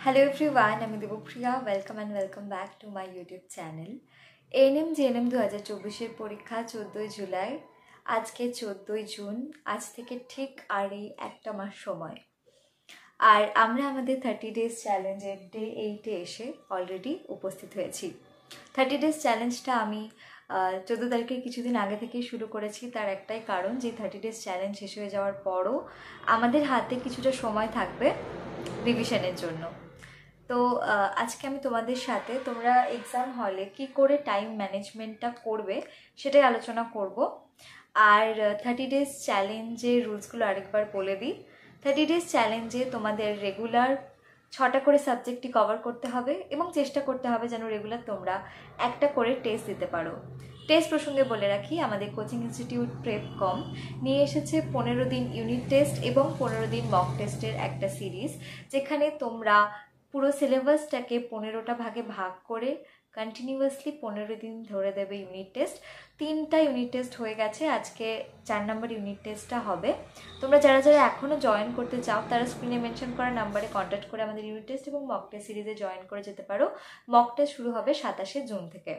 Hello everyone, আমি Debapriya. Welcome and welcome back to my YouTube channel. ANM GNM 2024-এর পরীক্ষা 14 জুলাই, আজকে 14 জুন। আজ থেকে ঠিক আর এই একটা মাস সময়, আর আমরা আমাদের 30 ডেজ চ্যালেঞ্জের ডে 8-এ এসে অলরেডি উপস্থিত হয়েছি। 30 ডেজ চ্যালেঞ্জটা আমি 14 তারিখের কিছুদিন আগে থেকেই শুরু করেছি। তার একটাই কারণ যে 30 ডেজ চ্যালেঞ্জ শেষ হয়ে যাওয়ার পরও আমাদের হাতে কিছুটা সময় থাকবে রিভিশনের জন্য। তো আজকে আমি তোমাদের সাথে তোমরা এক্সাম হলে কি করে টাইম ম্যানেজমেন্টটা করবে সেটাই আলোচনা করব। আর 30 ডেজ চ্যালেঞ্জের রুলসগুলো আরেকবার বলে দিই। 30 ডেজ চ্যালেঞ্জে তোমাদের রেগুলার 6টা করে সাবজেক্টই কভার করতে হবে এবং চেষ্টা করতে হবে যেন রেগুলার তোমরা একটা করে টেস্ট দিতে পারো। টেস্ট প্রসঙ্গে বলে রাখি, আমাদের কোচিং ইনস্টিটিউট প্রেপকম নিয়ে এসেছে 15 দিন ইউনিট টেস্ট এবং 15 দিন মক টেস্টের একটা সিরিজ, যেখানে তোমরা পুরো সিলেবাসটাকে 15টা ভাগে ভাগ করে কন্টিনিউয়াসলি 15 দিন ধরে দেবে ইউনিট টেস্ট। 3টা ইউনিট টেস্ট হয়ে গেছে, আজকে 4 নম্বর ইউনিট টেস্টটা হবে। তোমরা যারা যারা এখনও জয়েন করতে চাও তারা স্ক্রিনে মেনশন করা নাম্বারে কন্ট্যাক্ট করে আমাদের ইউনিট টেস্ট এবং মক টেস্ট সিরিজে জয়েন করে যেতে পারো। মক টেস্ট শুরু হবে 27 জুন থেকে।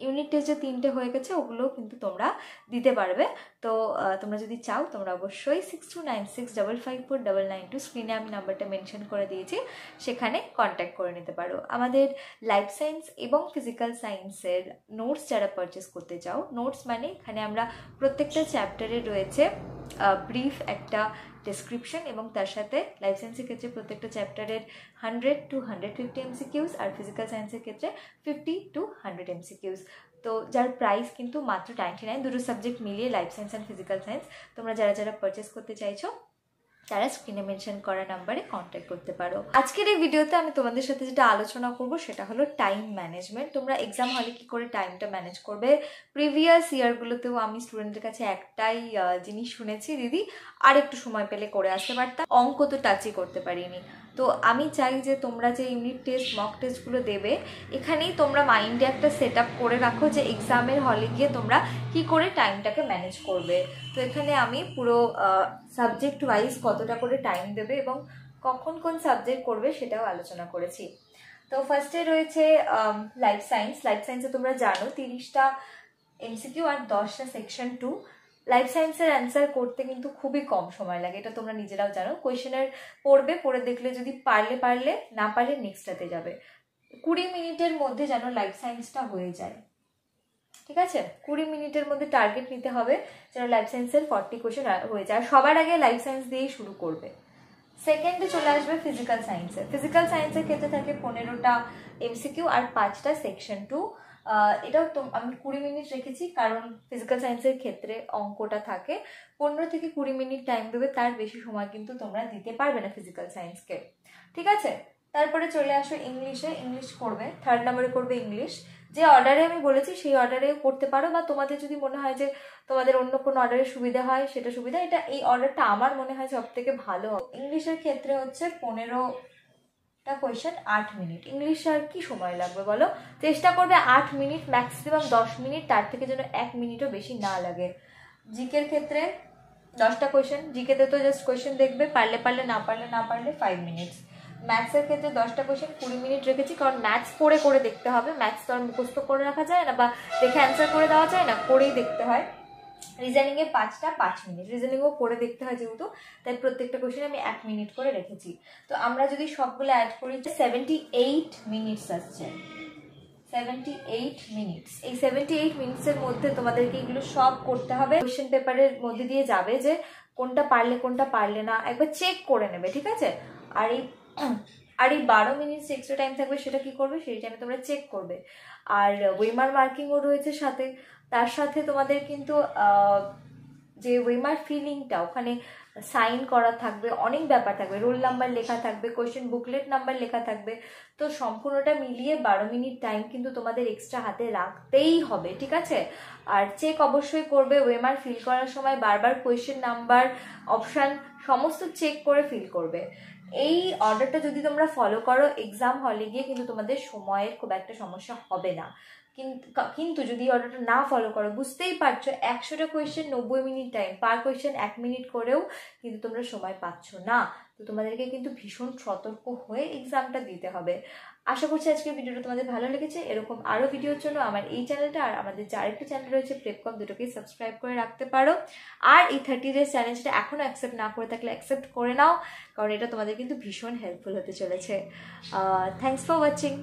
ইউনিট টেস্ট যে 3টে হয়ে গেছে ওগুলোও কিন্তু তোমরা দিতে পারবে। তো তোমরা যদি চাও তোমরা অবশ্যই 6296554992 স্ক্রিনে আমি নাম্বারটা মেনশন করে দিয়েছি, সেখানে কন্ট্যাক্ট করে নিতে পারো। আমাদের লাইফ সায়েন্স এবং ফিজিক্যাল সায়েন্সের নোটস যারা পারচেস করতে চাও, নোটস মানে এখানে আমরা প্রত্যেকটা চ্যাপ্টারে রয়েছে ব্রিফ একটা ডেসক্রিপশন এবং তার সাথে লাইফ সায়েন্সের ক্ষেত্রে প্রত্যেকটা চ্যাপ্টারের 100 to 150 এমসিকিউস, আর ফিজিক্যাল সায়েন্সের ক্ষেত্রে 50 to 100 এমসিকিউস। তো যার প্রাইস কিন্তু মাত্র 99, দুটো সাবজেক্ট মিলিয়ে life science and physical science. তোমরা যারা যারা পারচেস করতে চাইছো তারা স্ক্রিনে মেনশন করা নাম্বারে কন্ট্যাক্ট করতে পারো। আজকের এই ভিডিওতে আমি তোমাদের সাথে যেটা আলোচনা করব সেটা হলো টাইম ম্যানেজমেন্ট। তোমরা এক্সাম হলে কি করে টাইমটা ম্যানেজ করবে। প্রিভিয়াস ইয়ারগুলোতেও আমি স্টুডেন্টদের কাছে একটাই জিনিস শুনেছি, দিদি আর একটু সময় পেলে করে আসতে পারতাম, অঙ্ক তো টাচই করতে পারিনি। তো আমি চাই যে তোমরা যে ইউনিট টেস্ট মক টেস্টগুলো দেবে, এখানেই তোমরা মাইন্ডে একটা সেট আপ করে রাখো যে এক্সামের হলে গিয়ে তোমরা কি করে টাইমটাকে ম্যানেজ করবে। তো এখানে আমি পুরো সাবজেক্ট ওয়াইজ কতটা করে টাইম দেবে এবং কখন কোন সাবজেক্ট করবে সেটাও আলোচনা করেছি। তো ফার্স্টে রয়েছে লাইফ সায়েন্স। লাইফ সায়েন্সে তোমরা জানো 30টা এমসিকিউ আর 10টা সেকশন 2। লাইফ সায়েন্সের অ্যান্সার করতে কিন্তু খুবই কম সময় লাগে, এটা তোমরা নিজেরাও জানো। কোয়েশ্চেনের পড়বে, পড়ে দেখলে যদি পারলে, না পারলে নেক্সটটাতে যাবে। 20 মিনিটের মধ্যে যেন লাইফ সায়েন্সটা হয়ে যায়, ঠিক আছে? 20 মিনিটের মধ্যে টার্গেট নিতে হবে যেন লাইফ সায়েন্সের 40 কোয়েশ্চেন হয়ে যায়। সবার আগে লাইফ সায়েন্স দিয়েই শুরু করবে। সেকেন্ডে চলে আসবে ফিজিক্যাল সায়েন্সের। ফিজিক্যাল সায়েন্সের ক্ষেত্রে থাকে 15টা এমসিকিউ আর 5টা সেকশন 2। এটাও তো আমি 20 মিনিট রেখেছি, কারণ ফিজিক্যাল সায়েন্সের ক্ষেত্রে অঙ্কটা থাকে। 15 থেকে 20 মিনিট টাইম দেবে, তার বেশি সময় কিন্তু তোমরা দিতে পারবে না ফিজিক্যাল সায়েন্সকে, ঠিক আছে? তারপরে চলে আসো ইংলিশে। ইংলিশ করবে 3rd নম্বরে করবে ইংলিশ। যে অর্ডারে আমি বলেছি সেই অর্ডারে করতে পারো, বা তোমাদের যদি মনে হয় যে তোমাদের অন্য কোনো অর্ডারের সুবিধা হয় সেটা সুবিধা। এই অর্ডারটা আমার মনে হয় সব থেকে ভালো। ইংলিশের ক্ষেত্রে হচ্ছে 15টা কোয়েশ্চেন 8 মিনিট। ইংলিশে আর কি সময় লাগবে বলো? চেষ্টা করবে 8 মিনিট, ম্যাক্সিমাম 10 মিনিট, তার থেকে যেন 1 মিনিটও বেশি না লাগে। জিকের ক্ষেত্রে 10টা কোয়েশ্চেন, জিকেতে তো জাস্ট কোয়েশ্চেন দেখবে, পারলে, না পারলে 5 মিনিটস। ম্যাথসের ক্ষেত্রে 10টা কোয়েশ্চেন 20 মিনিট রেখেছি, কারণ ম্যাথস করে দেখতে হবে। ম্যাথস তো আর মুখস্থ করে রাখা যায় না বা দেখে অ্যান্সার করে দেওয়া যায় না, করেই দেখতে হয়। রিজনিংয়ে 5টা 5 মিনিট, রিজনিংও করে দেখতে হয় যেহেতু, তাই প্রত্যেকটা কোয়েশ্চেন আমি 1 মিনিট করে রেখেছি। তো আমরা যদি সবগুলো অ্যাড করি 78 মিনিটস আসছে। 78 মিনিটস। এই 78 মিনিটসের মধ্যে তোমাদেরকে এগুলো সব করতে হবে। কোয়েশ্চেন পেপারের মধ্যে দিয়ে যাবে যে কোনটা পারলে না, একবার চেক করে নেবে, ঠিক আছে? আর এই 12 মিনিটস এক্সট্রা টাইম থাকবে, সেটা কি করবে? সেই টাইমে তোমরা চেক করবে। আর ওয়েমার মার্কিংও রয়েছে সাথে। তার সাথে তোমাদের কিন্তু যে ওয়েমার ফিলিংটা, ওখানে সাইন করা থাকবে, অনেক ব্যাপার থাকবে, রোল নাম্বার লেখা থাকবে, কোয়েশ্চেন বুকলেট নাম্বার লেখা থাকবে। তো সম্পূর্ণটা মিলিয়ে 12 মিনিট টাইম কিন্তু তোমাদের এক্সট্রা হাতে রাখতেই হবে, ঠিক আছে? আর চেক অবশ্যই করবে। ওয়েমার ফিল করার সময় বারবার কোয়েশ্চেন নাম্বার, অপশান সমস্ত চেক করে ফিল করবে। এই অর্ডারটা যদি তোমরা ফলো করো, এক্সাম হলে গিয়ে কিন্তু তোমাদের সময়ের খুব একটা সমস্যা হবে না। কিন্তু যদি অর্ডারটা না ফলো করো, বুঝতেই পারছো 100টা question 90 minute time, per question 1 minute করেও কিন্তু তোমরা সময় পাচ্ছ না। তো তোমাদেরকে কিন্তু ভীষণ সতর্ক হয়ে এক্সামটা দিতে হবে। আশা করছি আজকের ভিডিওটা তোমাদের ভালো লেগেছে। এরকম আরও ভিডিওর জন্য আমার এই চ্যানেলটা আর আমাদের যে আরেকটা চ্যানেল রয়েছে প্রেপকম, দুটোকেই সাবস্ক্রাইব করে রাখতে পারো। আর এই 30 ডেজ চ্যালেঞ্জটা এখনও অ্যাকসেপ্ট না করে থাকলে অ্যাকসেপ্ট করে নাও, কারণ এটা তোমাদের কিন্তু ভীষণ হেল্পফুল হতে চলেছে। Thanks for watching.